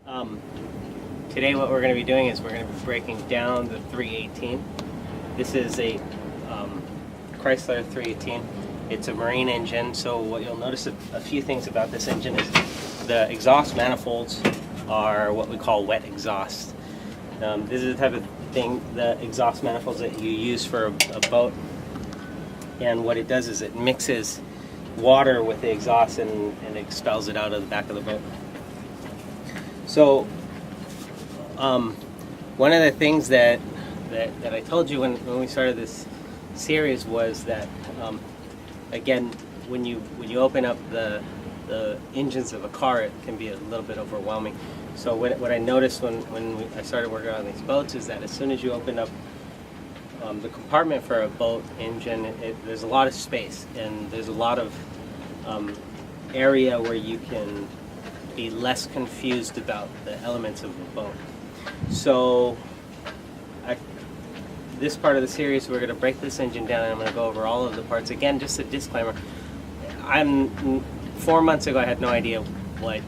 Um, Today what we're going to be doing is we're going to be breaking down the 318. This is a Chrysler 318. It's a marine engine, so what you'll notice a few things about this engine is the exhaust manifolds are what we call wet exhaust. This is the type of thing, the exhaust manifolds that you use for a boat, and what it does is it mixes water with the exhaust and expels it out of the back of the boat. So one of the things that I told you when we started this series was that again, when you open up the engines of a car, it can be a little bit overwhelming. So what I noticed when I started working on these boats is that as soon as you open up the compartment for a boat engine, there's a lot of space and there's a lot of area where you can be less confused about the elements of the boat. So this part of the series, we're going to break this engine down and I'm going to go over all of the parts. Again, just a disclaimer, 4 months ago I had no idea what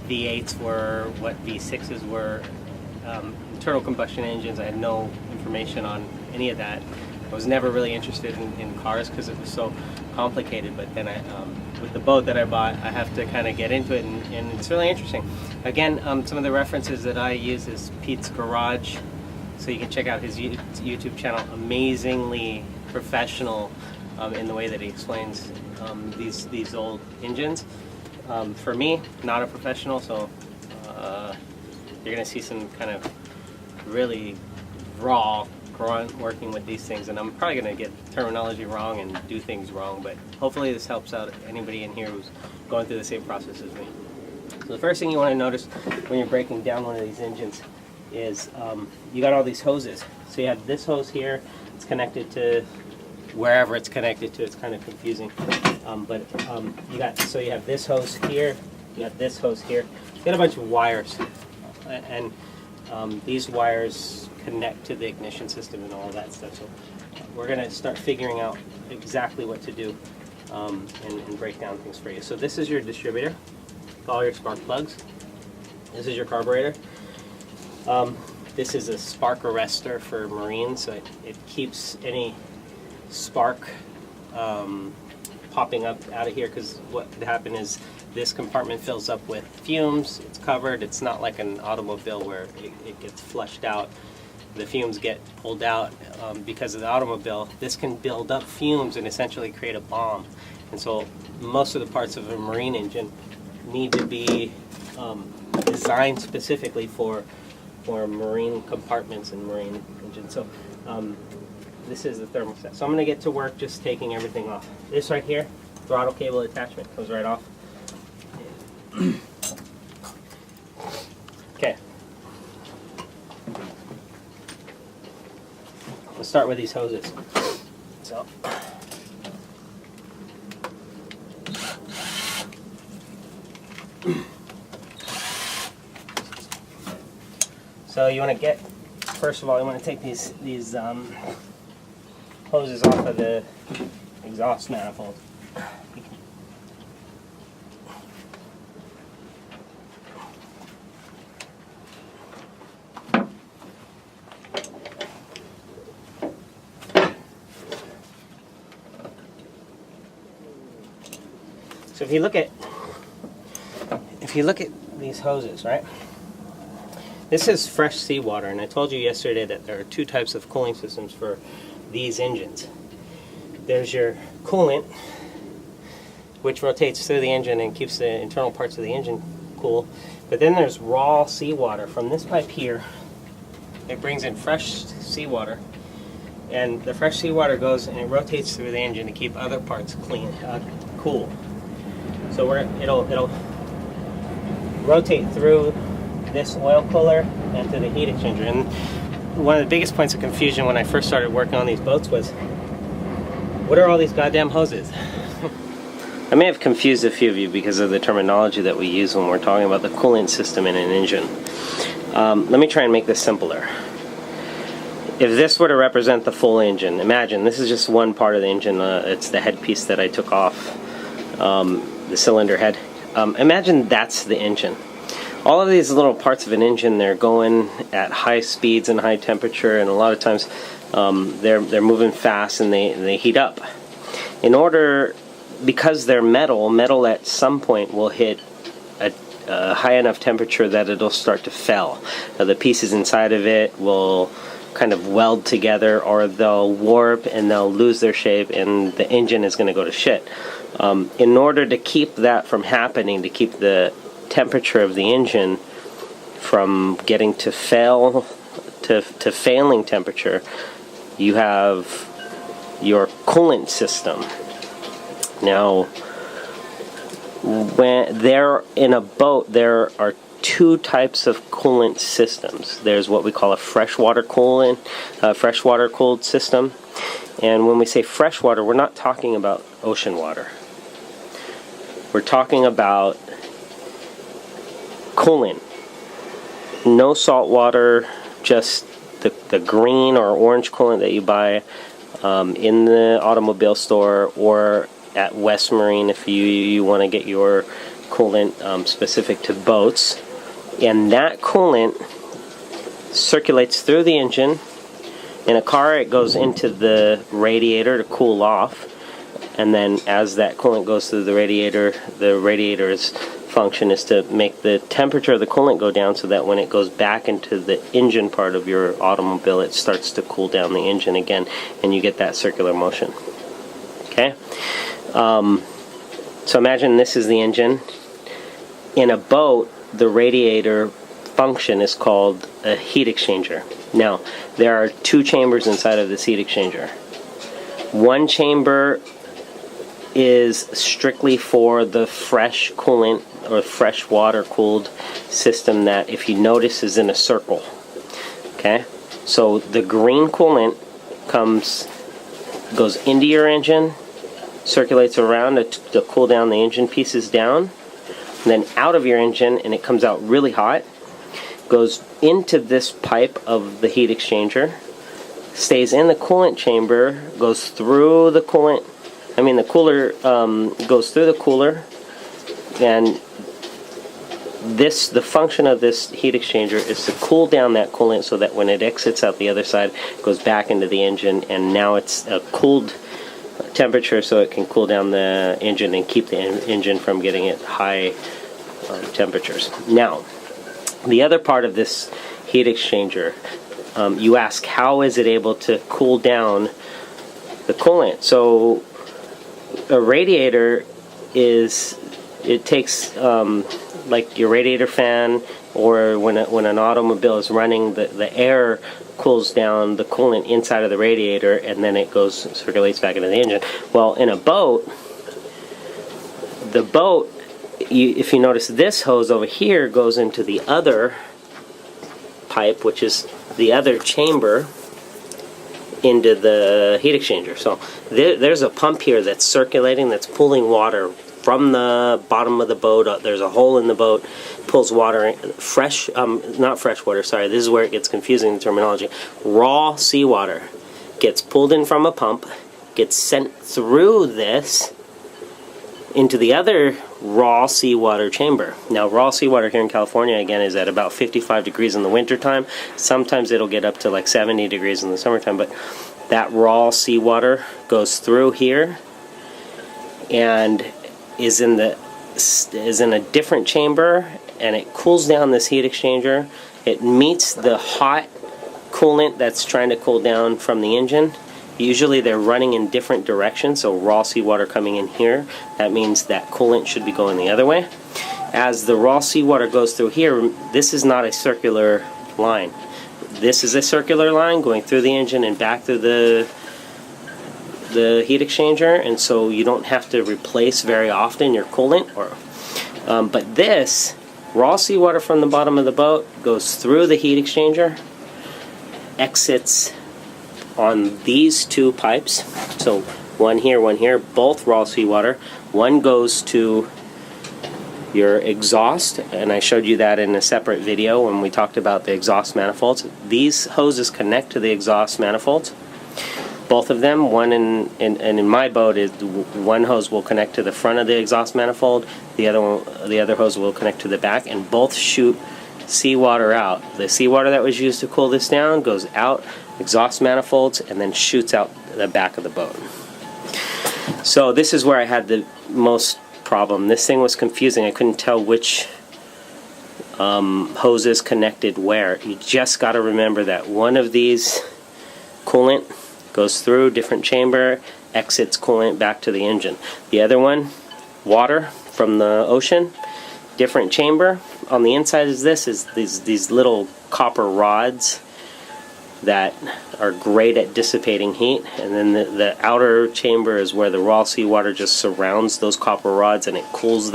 V8s were, what V6s were, internal combustion engines. I had no information on any of that. I was never really interested in cars because it was so complicated, but then with the boat that I bought, I have to kind of get into it, and it's really interesting. Again, some of the references that I use is Pete's Garage, so you can check out his YouTube channel. Amazingly professional in the way that he explains these old engines. For me, not a professional, so you're going to see some kind of really raw grunt working with these things, and I'm probably going to get terminology wrong and do things wrong, but hopefully this helps out anybody in here who's going through the same process as me. So the first thing you want to notice when you're breaking down one of these engines is you got all these hoses. So you have this hose here, it's connected to wherever it's connected to. It's kind of confusing, you have this hose here, you got this hose here, you got a bunch of wires, and these wires connect to the ignition system and all of that stuff. So we're going to start figuring out exactly what to do and break down things for you. So this is your distributor, all your spark plugs. This is your carburetor. This is a spark arrestor for marine, so it keeps any spark popping up out of here, because what could happen is this compartment fills up with fumes. It's covered. It's not like an automobile where it gets flushed out. The fumes get pulled out because of the automobile. This can build up fumes and essentially create a bomb. And so most of the parts of a marine engine need to be designed specifically for marine compartments and marine engines. So this is the thermostat. So I'm going to get to work just taking everything off. This right here, throttle cable attachment, comes right off. Okay. Let's start with these hoses. So you want to get, first of all, you want to take these hoses off of the exhaust manifold. So if you look at these hoses, right? This is fresh seawater, and I told you yesterday that there are two types of cooling systems for these engines. There's your coolant, which rotates through the engine and keeps the internal parts of the engine cool. But then there's raw seawater. From this pipe here, it brings in fresh seawater, and the fresh seawater goes and it rotates through the engine to keep other parts cool. So it'll rotate through this oil cooler and to the heat exchanger. And one of the biggest points of confusion when I first started working on these boats was, what are all these goddamn hoses? I may have confused a few of you because of the terminology that we use when we're talking about the coolant system in an engine. Let me try and make this simpler. If this were to represent the full engine, imagine this is just one part of the engine. It's the headpiece that I took off, the cylinder head. Imagine that's the engine. all of these little parts of an engine, they're going at high speeds and high temperature, and a lot of times they're moving fast and they heat up. Because they're metal at some point will hit a high enough temperature that it'll start to fail. The pieces inside of it will kind of weld together, or they'll warp and they'll lose their shape, and the engine is going to go to shit. In order to keep that from happening, to keep the temperature of the engine from getting to failing temperature, you have your coolant system. Now, when they're in a boat, there are two types of coolant systems. There's what we call a freshwater coolant, freshwater cooled system. And when we say freshwater, we're not talking about ocean water. We're talking about coolant. No salt water, just the green or orange coolant that you buy in the automobile store, or at West Marine if you want to get your coolant specific to boats. And that coolant circulates through the engine. In a car, it goes into the radiator to cool off, and then as that coolant goes through the radiator's function is to make the temperature of the coolant go down, so that when it goes back into the engine part of your automobile, it starts to cool down the engine again, and you get that circular motion. Okay? So imagine this is the engine. In a boat, the radiator function is called a heat exchanger. Now, there are two chambers inside of this heat exchanger. One chamber is strictly for the fresh coolant or fresh water cooled system that, if you notice, is in a circle. Okay? So the green coolant goes into your engine, circulates around to cool down the engine pieces down, and then out of your engine, and it comes out really hot, goes into this pipe of the heat exchanger, stays in the coolant chamber, goes through the coolant, the cooler goes through the cooler, and the function of this heat exchanger is to cool down that coolant so that when it exits out the other side, it goes back into the engine, and now it's a cooled temperature so it can cool down the engine and keep the engine from getting at high temperatures. Now, the other part of this heat exchanger, you ask, how is it able to cool down the coolant? So a radiator takes like your radiator fan, or when an automobile is running, the air cools down the coolant inside of the radiator, and then it circulates back into the engine. Well, in a boat, if you notice, this hose over here goes into the other pipe, which is the other chamber, into the heat exchanger. So there's a pump here that's circulating, that's pulling water from the bottom of the boat. There's a hole in the boat, pulls water, not fresh water, sorry, this is where it gets confusing, the terminology. Raw seawater gets pulled in from a pump, gets sent through this into the other raw seawater chamber. Now, raw seawater here in California, again, is at about 55 degrees in the wintertime. Sometimes it'll get up to like 70 degrees in the summertime, but that raw seawater goes through here and is in a different chamber, and it cools down this heat exchanger. It meets the hot coolant that's trying to cool down from the engine. Usually they're running in different directions, so raw seawater coming in here, that means that coolant should be going the other way. As the raw seawater goes through here, this is not a circular line. This is a circular line going through the engine and back through the heat exchanger, and so you don't have to replace very often your coolant. But this raw seawater from the bottom of the boat goes through the heat exchanger, exits on these two pipes. So one here, both raw seawater. One goes to your exhaust, and I showed you that in a separate video when we talked about the exhaust manifolds. These hoses connect to the exhaust manifolds. both of them. One and in my boat, one hose will connect to the front of the exhaust manifold. The other hose will connect to the back, and both shoot seawater out. The seawater that was used to cool this down goes out exhaust manifolds and then shoots out the back of the boat. So this is where I had the most problem. This thing was confusing. I couldn't tell which hoses connected where. You just got to remember that one of these coolant goes through different chamber, exits coolant back to the engine. The other one, water from the ocean, different chamber. On the inside is these little copper rods that are great at dissipating heat, and then the outer chamber is where the raw seawater just surrounds those copper rods, and it cools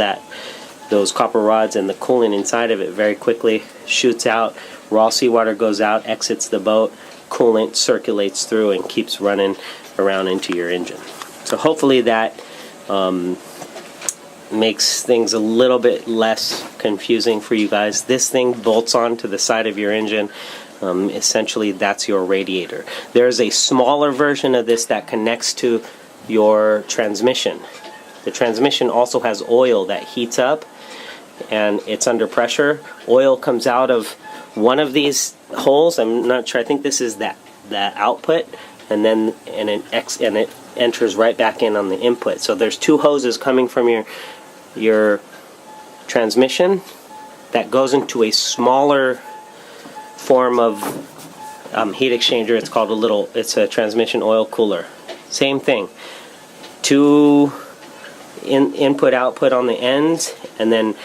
those copper rods, and the coolant inside of it very quickly shoots out. Raw seawater goes out, exits the boat, coolant circulates through and keeps running around into your engine. So hopefully that makes things a little bit less confusing for you guys. This thing bolts onto the side of your engine. Essentially that's your radiator. There's a smaller version of this that connects to your transmission. The transmission also has oil that heats up and it's under pressure. Oil comes out of one of these holes. I'm not sure. I think this is that output, and it enters right back in on the input. So there's two hoses coming from your transmission that goes into a smaller form of heat exchanger. It's called it's a transmission oil cooler. Same thing. Two input output on the ends, and then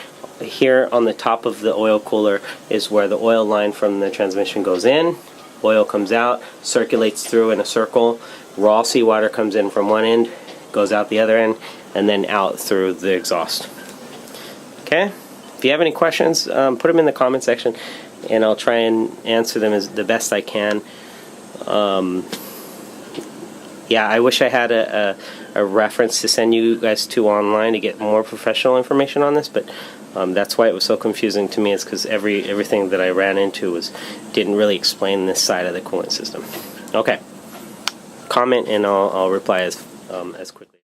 here on the top of the oil cooler is where the oil line from the transmission goes in. Oil comes out, circulates through in a circle. Raw seawater comes in from one end, goes out the other end, and then out through the exhaust. Okay? If you have any questions, put them in the comment section, and I'll try and answer them as the best I can. Yeah, I wish I had a reference to send you guys to online to get more professional information on this, but that's why it was so confusing to me, is because everything that I ran into didn't really explain this side of the coolant system. Okay, comment and I'll reply as quickly.